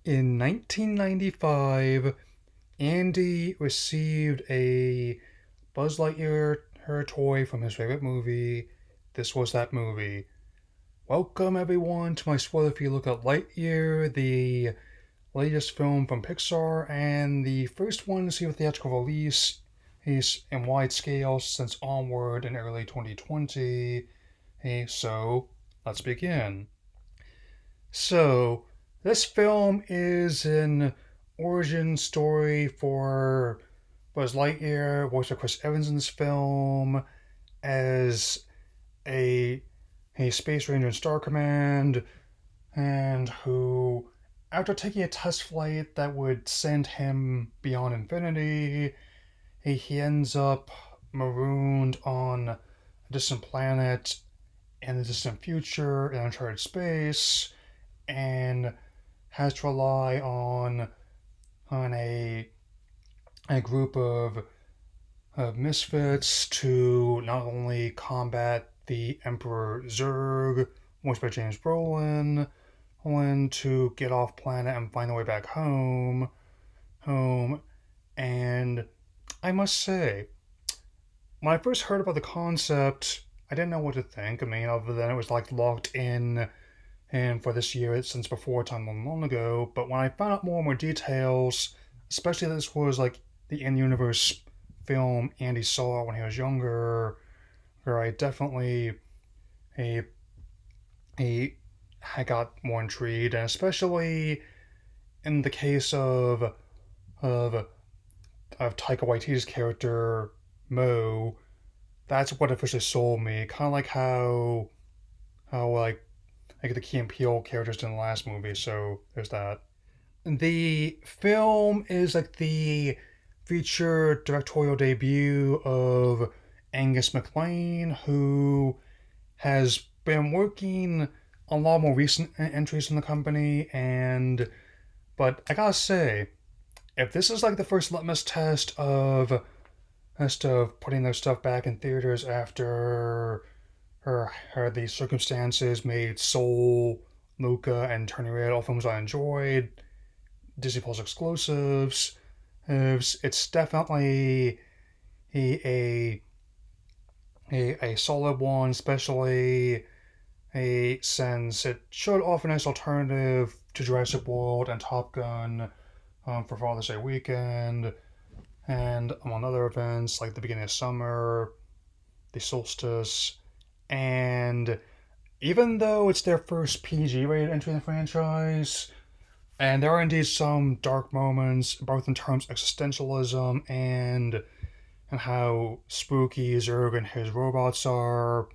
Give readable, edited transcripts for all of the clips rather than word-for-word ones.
In 1995, Andy received a Buzz Lightyear her toy from his favorite movie. This was that movie. Welcome everyone to my spoiler-free look at Lightyear, the latest film from Pixar and the first one to see a theatrical release is in wide scale since Onward in early 2020. So let's begin. So, this film is an origin story for Buzz Lightyear, voiced by Chris Evans in this film, as a, a Space Ranger in Star Command, and who, after taking a test flight that would send him beyond infinity, he ends up marooned on a distant planet in the distant future in uncharted space, and has to rely on a group of misfits to not only combat the Emperor Zurg, voiced by James Brolin, to get off planet and find their way back home. And I must say, when I first heard about the concept, I didn't know what to think. I mean, other than it was like locked in and for this year since before time long ago. But when I found out more and more details, especially that this was like the in-universe film Andy saw when he was younger, where I definitely a a I got more intrigued, and especially in the case of of Taika Waititi's character Mo, that's what officially sold me. Kind of like how like the Key and Peele characters in the last movie. So there's that. The film is like the feature directorial debut of Angus MacLane, who has been working on a lot more recent entries in the company. And but I gotta say, if this is like the first litmus test of putting their stuff back in theaters after her the circumstances made Soul, Luca, and Turning Red, all films I enjoyed, Disney Plus exclusives. It's definitely a a solid one, especially since it should offer a nice alternative to Jurassic World and Top Gun for Father's Day weekend, and among other events like the beginning of summer, the solstice, and even though it's their first PG rated entry in the franchise, and there are indeed some dark moments, both in terms of existentialism and how spooky Zurg and his robots are.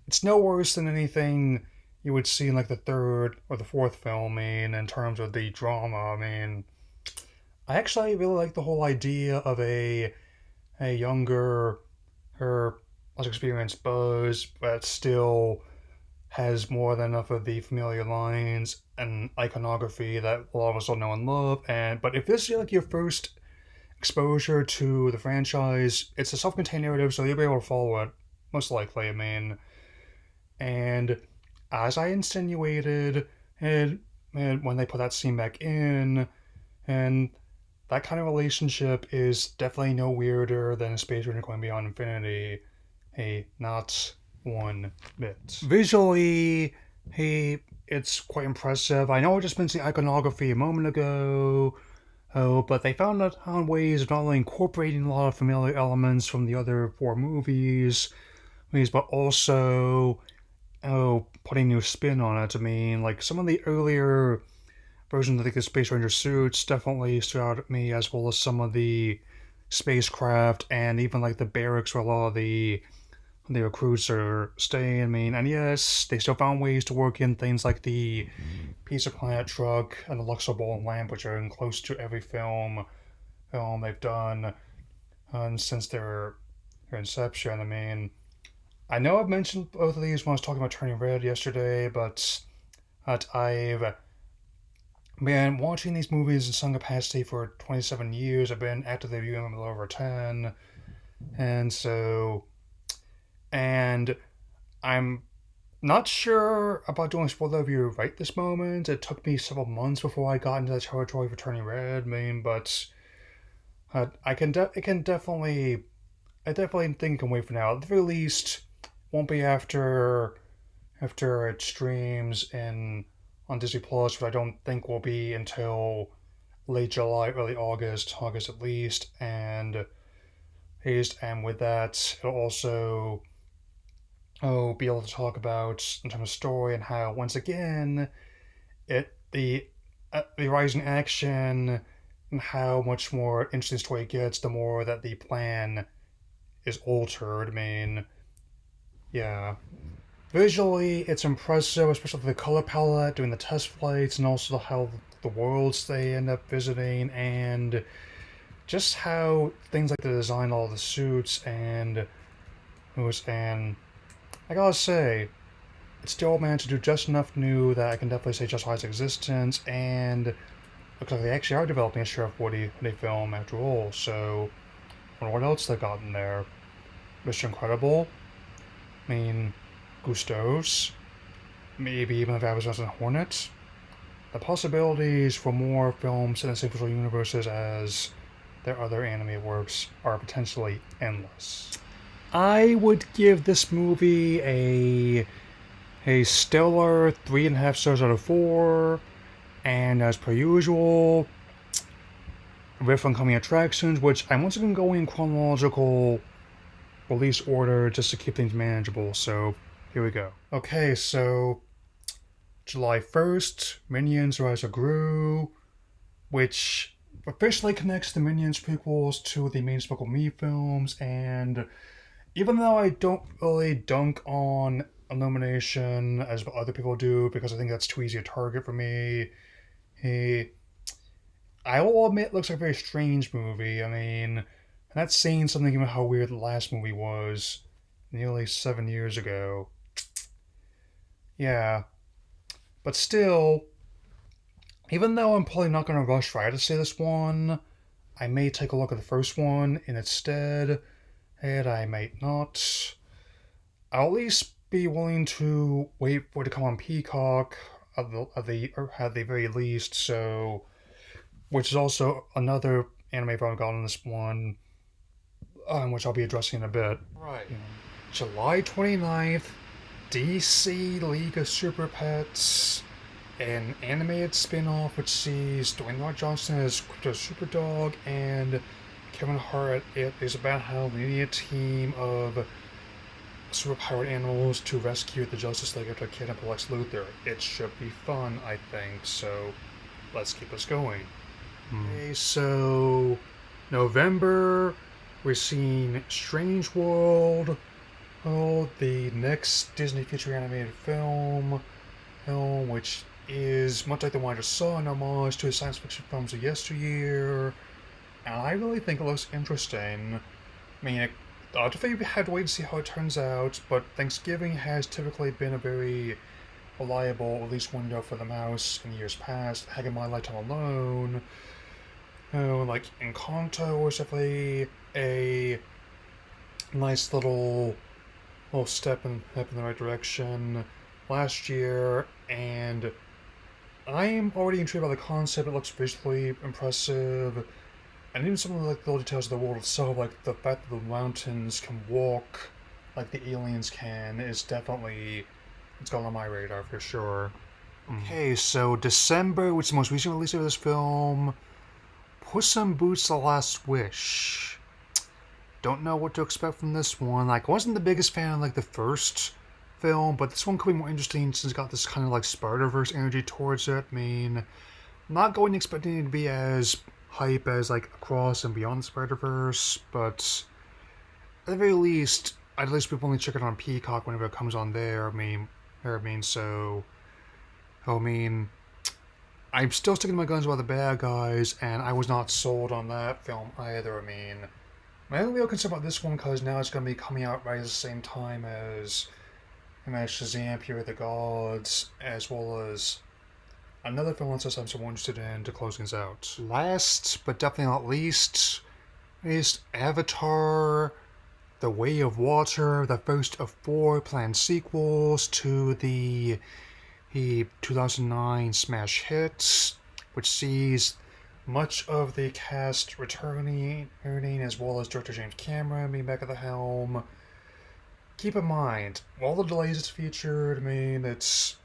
It's no worse than anything you would see in like the third or the fourth film. I mean, in terms of the drama, I mean, I actually really like the whole idea of a younger, her less experienced Buzz, but still has more than enough of the familiar lines and iconography that a lot of us all know and love. And but if this is like your first exposure to the franchise, it's a self-contained narrative, so you'll be able to follow it most likely. I mean, and as I insinuated, and when they put that scene back in, and that kind of relationship is definitely no weirder than a Space Ranger going beyond infinity. Hey, not one bit. Visually, hey, it's quite impressive. I know I just mentioned iconography a moment ago, but they found out on ways of not only incorporating a lot of familiar elements from the other four movies, but also putting new spin on it. I mean, like some of the earlier versions of the Space Ranger suits definitely stood out at me, as well as some of the spacecraft and even like the barracks where a lot of the recruits are staying. I mean, and yes, they still found ways to work in things like the Pizza Planet truck and the Luxor Bowl and lamp, which are in close to every film they've done since their inception. I mean, I know I've mentioned both of these when I was talking about Turning Red yesterday, but I've been watching these movies in some capacity for 27 years. I've been actively viewing them a little over 10. And so, and I'm Not sure about doing a spoiler review right this moment. It took me several months before I got into the territory for Turning Red. I mean, but it can definitely, I definitely think it can wait for now. At the very least, won't be after it streams in on Disney Plus, but I don't think will be until late July, early August at least, and with that, it'll also be able to talk about in terms of story and how once again the rising action and how much more interesting story it gets the more that the plan is altered. I mean, yeah, visually it's impressive, especially the color palette during the test flights and also how the worlds they end up visiting and just how things like the design, all the suits and I gotta say, it still managed to do just enough new that I can definitely say justifies existence, and looks like they actually are developing a Sheriff Woody film after all. So, I wonder what else they've got in there. Mission Incredible. I mean, Gustos. Maybe even if I was and Hornet. The possibilities for more films in the same visual universes as their other anime works are potentially endless. I would give this movie a stellar 3.5 stars out of 4, and as per usual, riff on coming attractions, which I'm once again going in chronological release order just to keep things manageable, so here we go. Okay, so July 1st, Minions Rise of Gru, which officially connects the Minions prequels to the main Despicable Me films, and even though I don't really dunk on Illumination as other people do, because I think that's too easy a target for me, I will admit it looks like a very strange movie. I mean, that's saying something about how weird the last movie was nearly 7 years ago. Yeah. But still, even though I'm probably not going to rush right to see this one, I may take a look at the first one in its stead, and I might not. I'll at least be willing to wait for it to come on Peacock at the very least, so which is also another anime film I've got on this one, which I'll be addressing in a bit. Right. July 29th, DC League of Super Pets, an animated spin-off which sees Dwayne Rock Johnson as Crypto Superdog and Kevin Hart. It is about how they need a team of superpowered animals to rescue the Justice League after kidnap Lex Luthor. It should be fun, I think, so let's keep us going. Okay, so November, we're seeing Strange World, the next Disney feature animated film, which is much like the one I just saw, an homage to the science fiction films of yesteryear, and I really think it looks interesting. I mean, I'll definitely have to wait to see how it turns out, but Thanksgiving has typically been a very reliable release window for the mouse in years past. Having my lifetime alone, like Encanto was definitely a nice little step in the right direction last year, and I am already intrigued by the concept. It looks visually impressive, and even some of the little details of the world itself, like the fact that the mountains can walk like the aliens can, is definitely it's gone on my radar for sure. Okay, so December, which is the most recent release of this film, Puss in Boots: The Last Wish. Don't know what to expect from this one. Like, I wasn't the biggest fan of like the first film, but this one could be more interesting since it's got this kind of like Spider-Verse energy towards it. I mean, I'm not going expecting it to be as hype as like Across and Beyond the Spider-Verse, but at the very least, I'd at least be willing to check it on Peacock whenever it comes on there. I'm still sticking to my guns about the bad guys, and I was not sold on that film either. I mean, my only real concern about this one, because now it's going to be coming out right at the same time as Shazam, Fury of the Gods, as well as another film I'm so interested in to close things out. Last, but definitely not least, is Avatar The Way of Water, the first of 4 planned sequels to the 2009 smash hit, which sees much of the cast returning, as well as director James Cameron being back at the helm. Keep in mind, all the delays it's featured, I mean, it's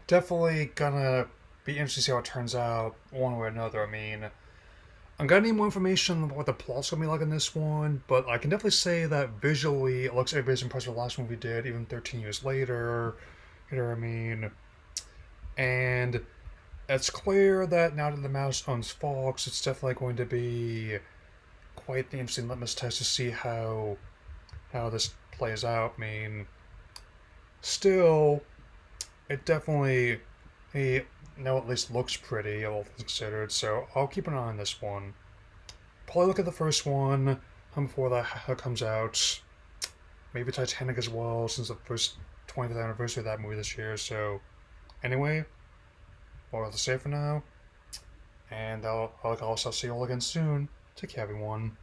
definitely gonna be interesting to see how it turns out one way or another. I mean, I'm gonna need more information on what the plot's gonna be like in this one, but I can definitely say that visually it looks every bit as impressive as the last one we did, even 13 years later. You know what I mean? And it's clear that now that the mouse owns Fox, it's definitely going to be quite the interesting litmus test to see how this plays out. I mean, still, it definitely now at least looks pretty, all things considered. So I'll keep an eye on this one. Probably look at the first one before that comes out. Maybe Titanic as well, since the first 20th anniversary of that movie this year. So anyway, all have to say for now. And I'll see you all again soon. Take care, everyone.